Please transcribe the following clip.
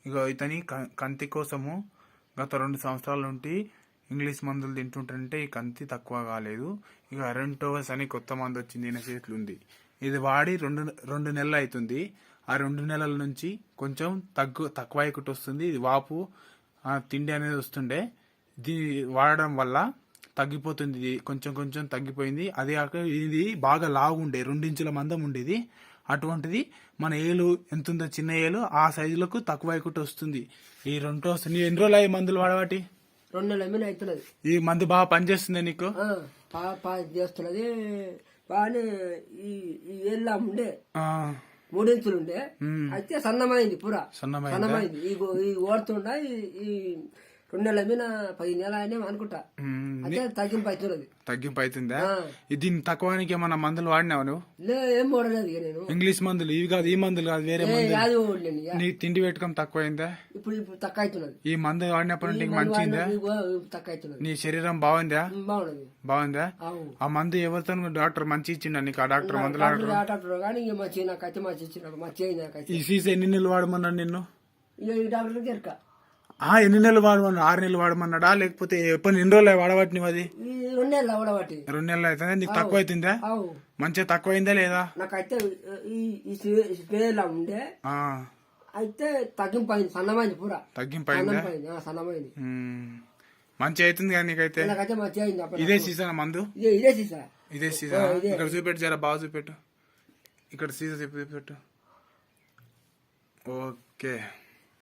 ఇగో ఇతని కంతి కోసము గత 2 సంవత్సరాల నుండి ఇంగ్లీష్ మందులు తింటుంటే ఈ కంతి తక్కువ కాలేదు. ఇక అరెంటోవస్ అని కొత్త మందు వచ్చింది, ఈయన చేతులు ఉంది. ఇది వాడి రెండు నెలలు అవుతుంది. ఆ 2 నెలల నుంచి కొంచెం తక్కువ అయ్యకుట్టు వస్తుంది. ఇది వాపు తిండి అనేది వస్తుండే, ఇది వాడడం వల్ల తగ్గిపోతుంది. ఇది కొంచెం తగ్గిపోయింది. అదే కాక ఇది బాగా లాగుండే 2 ఇంచుల మందం ఉండేది. అటువంటిది మన ఏలు ఎంత ఉందో చిన్న ఏలు ఆ సైజులకు తక్కువ అయ్యకుట్టు వస్తుంది. ఈ 2 వస్తుంది. ఎన్ని రోజులు అయ్యి మందులు వాడబట్టి? 2 నెలలు అవుతున్నది. ఈ మందు బాగా పనిచేస్తుంది నీకు? చేస్తున్నది బాగానే. ఈ ఏళ్ళ ఉండే 3 ఇంచులు ఉండే, అయితే సన్నమైంది, పూరా సన్నమైంది. ఈ ఓడుతుండ ఈ 2 నెలల మీద 10 నెలలు అయినా అనుకుంటా. అదే తగ్గింపు అవుతుందా? దీన్ని తక్కువనికి ఏమన్నా మందులు వాడినావు నువ్వు? ఏం వాడలేదు నేను. ఇంగ్లీష్ మందులు ఇవి కాదు, ఈ మందులు కాదు, వేరే మందులు. నీ తిండి పెట్టుకొని తక్కువైందా? ఇప్పుడు తక్కువ అవుతున్నది. ఈ మందు వాడినప్పుడు నీకు మంచిదా? తక్కువ అవుతున్నది. నీ శరీరం బాగుందా? బాగుందా? ఆ మందు ఎవరితో డాక్టర్ మంచి ఇచ్చిండ నీకు? ఆ డాక్టర్ మందులు డాక్టర్ కానీ మంచి నాకైతే మంచి ఇచ్చిన మంచి అయింది. ఈ సీసీ ఎన్ని నెలలు వాడమన్నాడు నిన్ను? ఈ డాక్టర్ ఎరక ఎన్ని నెలలు వాడమన్నా? 6 నెలలు వాడమన్నాడా లేకపోతే ఎన్ని రోజులు వాడబట్టి నువ్వు? అది 2 నెలలు వాడబట్టి. 2 నెలలు అవుతుందా? నీకు తక్కువ అవుతుందా? మంచిగా తక్కువ అయిందా లేదా? నాకైతే ఈ స్ప్రేలా ఉండే అయితే తగ్గింపైంది, సన్నమైంది, పూరా తగ్గింపైంది, సన్నమైంది. మంచి అవుతుంది కదా నీకైతే? నాకైతే మంచి అయింది. ఇదే సీజన్ మందు? ఇదే సీజన్. ఇక్కడ చూపెట్టు, జర బాగా చూపెట్టు. ఇక్కడ సీజన్ చూపెట్టు. ఓకే.